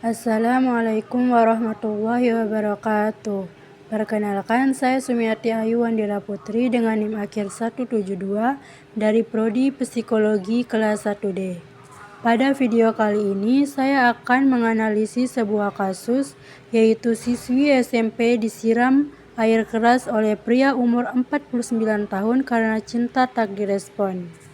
Assalamualaikum warahmatullahi wabarakatuh. Perkenalkan, saya Sumiati Ayu Wandira Putri dengan NIM akhir 172 dari Prodi Psikologi kelas 1D. Pada video kali ini, saya akan menganalisis sebuah kasus, yaitu siswi SMP disiram air keras oleh pria umur 49 tahun karena cinta tak direspon.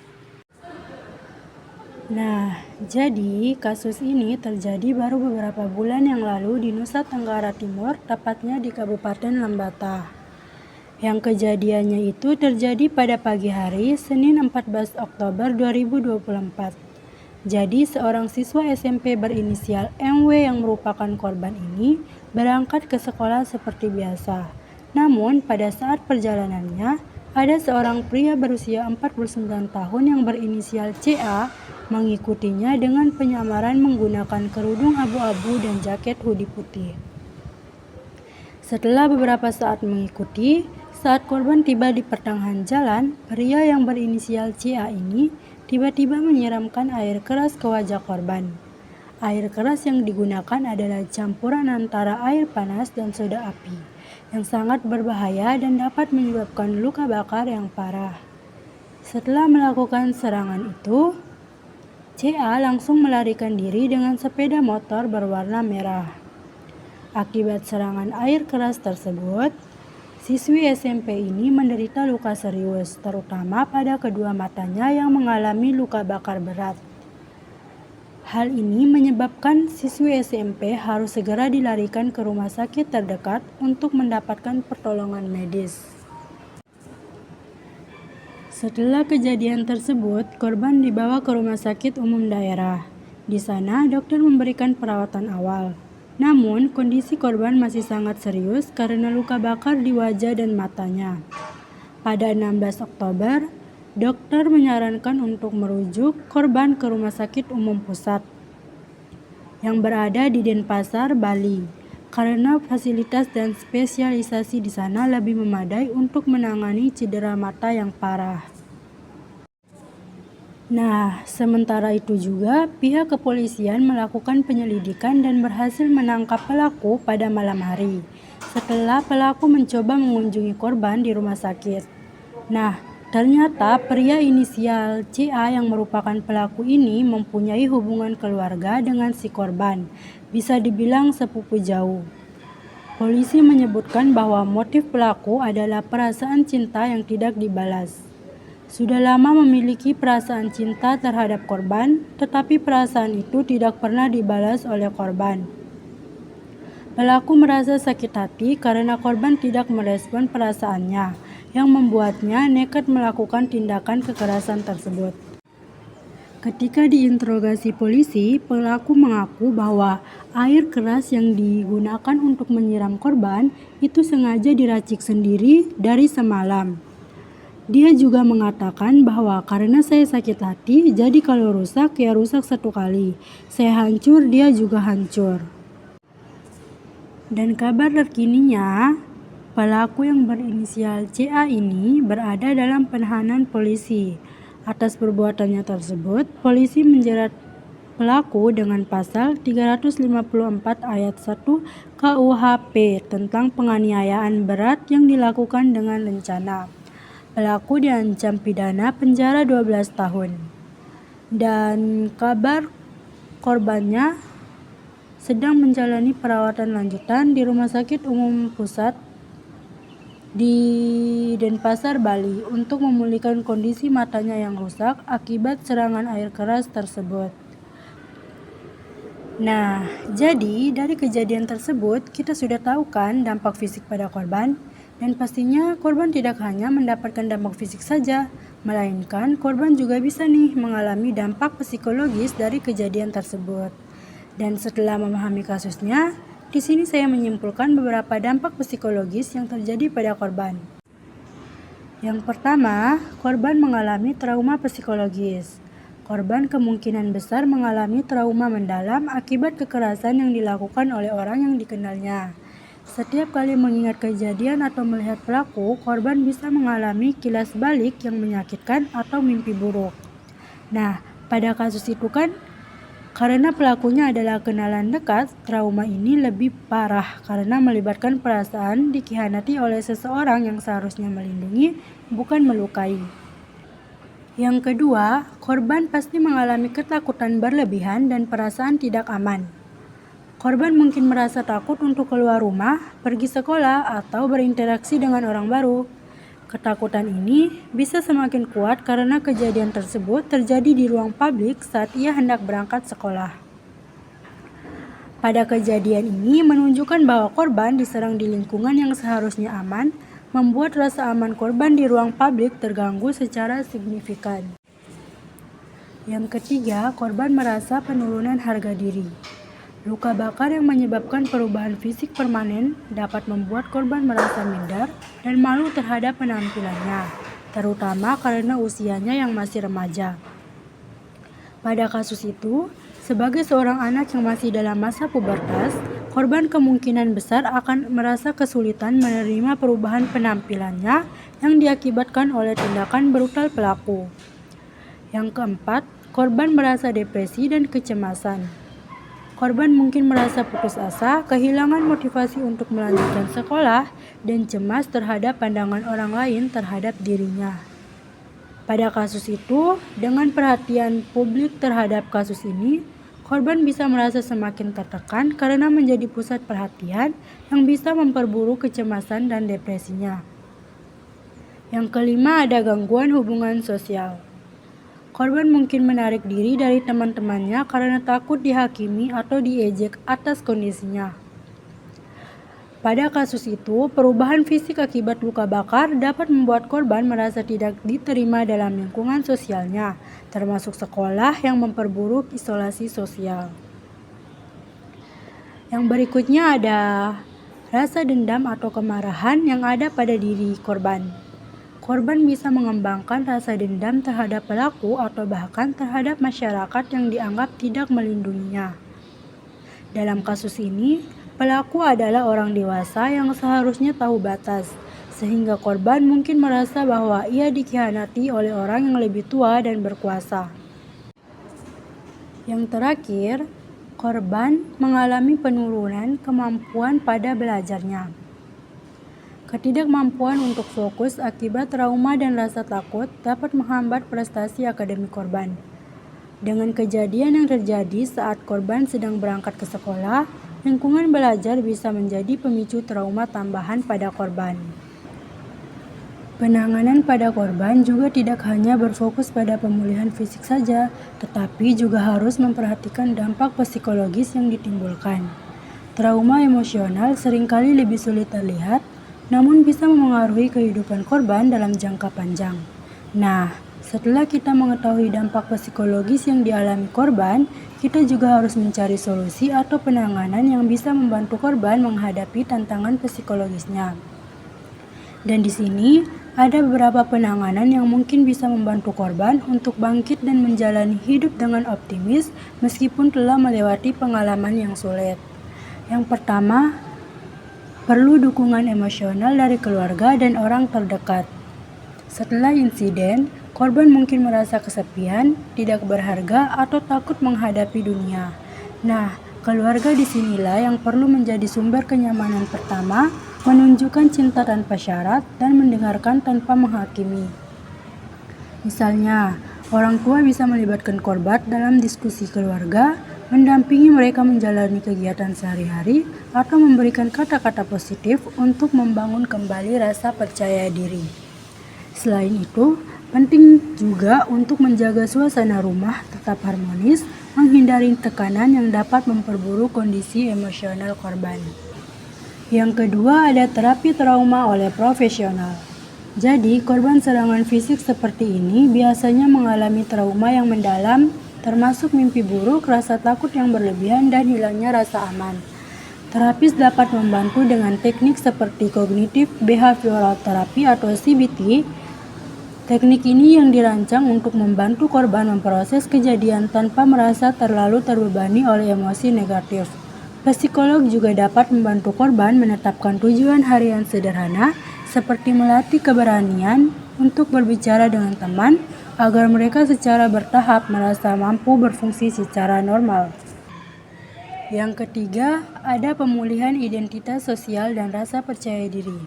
Nah, jadi kasus ini terjadi baru beberapa bulan yang lalu di Nusa Tenggara Timur, tepatnya di Kabupaten Lembata. Yang kejadiannya itu terjadi pada pagi hari, Senin 14 Oktober 2024. Jadi, seorang siswa SMP berinisial MW yang merupakan korban ini berangkat ke sekolah seperti biasa. Namun, pada saat perjalanannya, ada seorang pria berusia 49 tahun yang berinisial CA mengikutinya dengan penyamaran menggunakan kerudung abu-abu dan jaket hoodie putih. Setelah beberapa saat mengikuti, saat korban tiba di pertengahan jalan, pria yang berinisial CA ini tiba-tiba menyiramkan air keras ke wajah korban. Air keras yang digunakan adalah campuran antara air panas dan soda api, yang sangat berbahaya dan dapat menyebabkan luka bakar yang parah. Setelah melakukan serangan itu, CA langsung melarikan diri dengan sepeda motor berwarna merah. Akibat serangan air keras tersebut, siswi SMP ini menderita luka serius, terutama pada kedua matanya yang mengalami luka bakar berat. Hal ini menyebabkan siswi SMP harus segera dilarikan ke rumah sakit terdekat untuk mendapatkan pertolongan medis. Setelah kejadian tersebut, korban dibawa ke rumah sakit umum daerah. Di sana, dokter memberikan perawatan awal. Namun, kondisi korban masih sangat serius karena luka bakar di wajah dan matanya. Pada 16 Oktober, dokter menyarankan untuk merujuk korban ke Rumah Sakit Umum Pusat yang berada di Denpasar, Bali, karena fasilitas dan spesialisasi di sana lebih memadai untuk menangani cedera mata yang parah. Nah, sementara itu juga pihak kepolisian melakukan penyelidikan dan berhasil menangkap pelaku pada malam hari setelah pelaku mencoba mengunjungi korban di rumah sakit. Nah, ternyata pria inisial CA yang merupakan pelaku ini mempunyai hubungan keluarga dengan si korban, bisa dibilang sepupu jauh. Polisi menyebutkan bahwa motif pelaku adalah perasaan cinta yang tidak dibalas. Sudah lama memiliki perasaan cinta terhadap korban, tetapi perasaan itu tidak pernah dibalas oleh korban. Pelaku merasa sakit hati karena korban tidak merespon perasaannya, yang membuatnya nekat melakukan tindakan kekerasan tersebut. Ketika diinterogasi polisi, pelaku mengaku bahwa air keras yang digunakan untuk menyiram korban itu sengaja diracik sendiri dari semalam. Dia juga mengatakan bahwa karena saya sakit hati, jadi kalau rusak ya rusak satu kali. Saya hancur, dia juga hancur. Dan kabar terkininya, pelaku yang berinisial CA ini berada dalam penahanan polisi. Atas perbuatannya tersebut, polisi menjerat pelaku dengan pasal 354 ayat 1 KUHP tentang penganiayaan berat yang dilakukan dengan rencana. Pelaku diancam pidana penjara 12 tahun. Dan kabar korbannya sedang menjalani perawatan lanjutan di Rumah Sakit Umum Pusat di Denpasar, Bali untuk memulihkan kondisi matanya yang rusak akibat serangan air keras tersebut. Nah, jadi dari kejadian tersebut kita sudah tahu kan dampak fisik pada korban. Dan pastinya korban tidak hanya mendapatkan dampak fisik saja, melainkan korban juga bisa nih mengalami dampak psikologis dari kejadian tersebut. Dan setelah memahami kasusnya, di sini saya menyimpulkan beberapa dampak psikologis yang terjadi pada korban. Yang pertama, korban mengalami trauma psikologis. Korban kemungkinan besar mengalami trauma mendalam akibat kekerasan yang dilakukan oleh orang yang dikenalnya. Setiap kali mengingat kejadian atau melihat pelaku, korban bisa mengalami kilas balik yang menyakitkan atau mimpi buruk. Nah, pada kasus itu kan Karena pelakunya adalah kenalan dekat, trauma ini lebih parah karena melibatkan perasaan dikhianati oleh seseorang yang seharusnya melindungi, bukan melukai. Yang kedua, korban pasti mengalami ketakutan berlebihan dan perasaan tidak aman. Korban mungkin merasa takut untuk keluar rumah, pergi sekolah, atau berinteraksi dengan orang baru. Ketakutan ini bisa semakin kuat karena kejadian tersebut terjadi di ruang publik saat ia hendak berangkat sekolah. Pada kejadian ini menunjukkan bahwa korban diserang di lingkungan yang seharusnya aman, membuat rasa aman korban di ruang publik terganggu secara signifikan. Yang ketiga, korban merasa penurunan harga diri. Luka bakar yang menyebabkan perubahan fisik permanen dapat membuat korban merasa minder dan malu terhadap penampilannya, terutama karena usianya yang masih remaja. Pada kasus itu, sebagai seorang anak yang masih dalam masa pubertas, korban kemungkinan besar akan merasa kesulitan menerima perubahan penampilannya yang diakibatkan oleh tindakan brutal pelaku. Yang keempat, korban merasa depresi dan kecemasan. Korban mungkin merasa putus asa, kehilangan motivasi untuk melanjutkan sekolah, dan cemas terhadap pandangan orang lain terhadap dirinya. Pada kasus itu, dengan perhatian publik terhadap kasus ini, korban bisa merasa semakin tertekan karena menjadi pusat perhatian yang bisa memperburuk kecemasan dan depresinya. Yang kelima, ada gangguan hubungan sosial. Korban mungkin menarik diri dari teman-temannya karena takut dihakimi atau diejek atas kondisinya. Pada kasus itu, perubahan fisik akibat luka bakar dapat membuat korban merasa tidak diterima dalam lingkungan sosialnya, termasuk sekolah yang memperburuk isolasi sosial. Yang berikutnya ada rasa dendam atau kemarahan yang ada pada diri korban. Korban bisa mengembangkan rasa dendam terhadap pelaku atau bahkan terhadap masyarakat yang dianggap tidak melindunginya. Dalam kasus ini, pelaku adalah orang dewasa yang seharusnya tahu batas, sehingga korban mungkin merasa bahwa ia dikhianati oleh orang yang lebih tua dan berkuasa. Yang terakhir, korban mengalami penurunan kemampuan pada belajarnya. Ketidakmampuan untuk fokus akibat trauma dan rasa takut dapat menghambat prestasi akademik korban. Dengan kejadian yang terjadi saat korban sedang berangkat ke sekolah, lingkungan belajar bisa menjadi pemicu trauma tambahan pada korban. Penanganan pada korban juga tidak hanya berfokus pada pemulihan fisik saja, tetapi juga harus memperhatikan dampak psikologis yang ditimbulkan. Trauma emosional seringkali lebih sulit terlihat, namun bisa memengaruhi kehidupan korban dalam jangka panjang. Nah, setelah kita mengetahui dampak psikologis yang dialami korban, kita juga harus mencari solusi atau penanganan yang bisa membantu korban menghadapi tantangan psikologisnya. Dan di sini ada beberapa penanganan yang mungkin bisa membantu korban untuk bangkit dan menjalani hidup dengan optimis meskipun telah melewati pengalaman yang sulit. Yang pertama, perlu dukungan emosional dari keluarga dan orang terdekat. Setelah insiden, korban mungkin merasa kesepian, tidak berharga, atau takut menghadapi dunia. Nah, keluarga disinilah yang perlu menjadi sumber kenyamanan pertama, menunjukkan cinta tanpa syarat, dan mendengarkan tanpa menghakimi. Misalnya, orang tua bisa melibatkan korban dalam diskusi keluarga, mendampingi mereka menjalani kegiatan sehari-hari, atau memberikan kata-kata positif untuk membangun kembali rasa percaya diri. Selain itu, penting juga untuk menjaga suasana rumah tetap harmonis, menghindari tekanan yang dapat memperburuk kondisi emosional korban. Yang kedua, ada terapi trauma oleh profesional. Jadi, korban serangan fisik seperti ini biasanya mengalami trauma yang mendalam, termasuk mimpi buruk, rasa takut yang berlebihan, dan hilangnya rasa aman. Terapis dapat membantu dengan teknik seperti Cognitive Behavioral Therapy atau CBT. Teknik ini yang dirancang untuk membantu korban memproses kejadian tanpa merasa terlalu terbebani oleh emosi negatif. Psikolog juga dapat membantu korban menetapkan tujuan harian sederhana, seperti melatih keberanian untuk berbicara dengan teman, agar mereka secara bertahap merasa mampu berfungsi secara normal. Yang ketiga, ada pemulihan identitas sosial dan rasa percaya diri.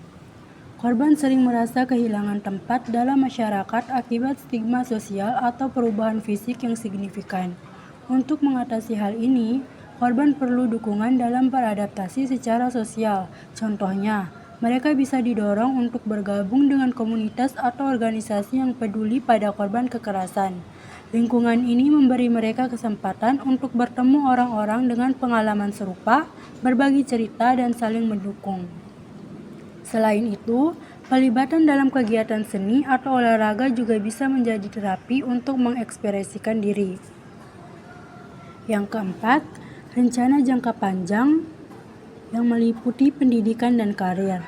Korban sering merasa kehilangan tempat dalam masyarakat akibat stigma sosial atau perubahan fisik yang signifikan. Untuk mengatasi hal ini, korban perlu dukungan dalam beradaptasi secara sosial. Contohnya, mereka bisa didorong untuk bergabung dengan komunitas atau organisasi yang peduli pada korban kekerasan. Lingkungan ini memberi mereka kesempatan untuk bertemu orang-orang dengan pengalaman serupa, berbagi cerita, dan saling mendukung. Selain itu, pelibatan dalam kegiatan seni atau olahraga juga bisa menjadi terapi untuk mengekspresikan diri. Yang keempat, rencana jangka panjang yang meliputi pendidikan dan karir.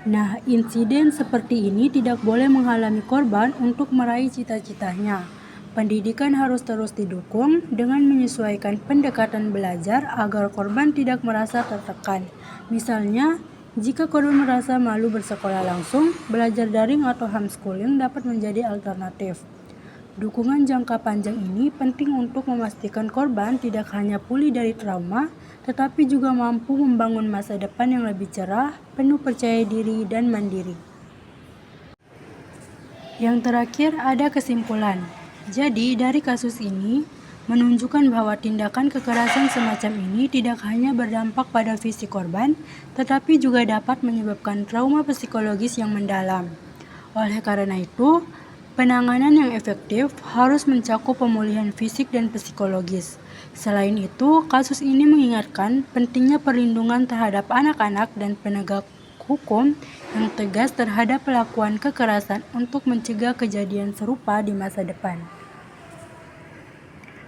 Nah, insiden seperti ini tidak boleh menghalangi korban untuk meraih cita-citanya. Pendidikan harus terus didukung dengan menyesuaikan pendekatan belajar agar korban tidak merasa tertekan. Misalnya, jika korban merasa malu bersekolah langsung, belajar daring atau homeschooling dapat menjadi alternatif. Dukungan jangka panjang ini penting untuk memastikan korban tidak hanya pulih dari trauma, tetapi juga mampu membangun masa depan yang lebih cerah, penuh percaya diri, dan mandiri. Yang terakhir, ada kesimpulan. Jadi, dari kasus ini, menunjukkan bahwa tindakan kekerasan semacam ini tidak hanya berdampak pada fisik korban, tetapi juga dapat menyebabkan trauma psikologis yang mendalam. Oleh karena itu, penanganan yang efektif harus mencakup pemulihan fisik dan psikologis. Selain itu, kasus ini mengingatkan pentingnya perlindungan terhadap anak-anak dan penegak hukum yang tegas terhadap pelakuan kekerasan untuk mencegah kejadian serupa di masa depan.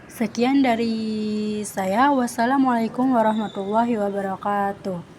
Sekian dari saya. Wassalamualaikum warahmatullahi wabarakatuh.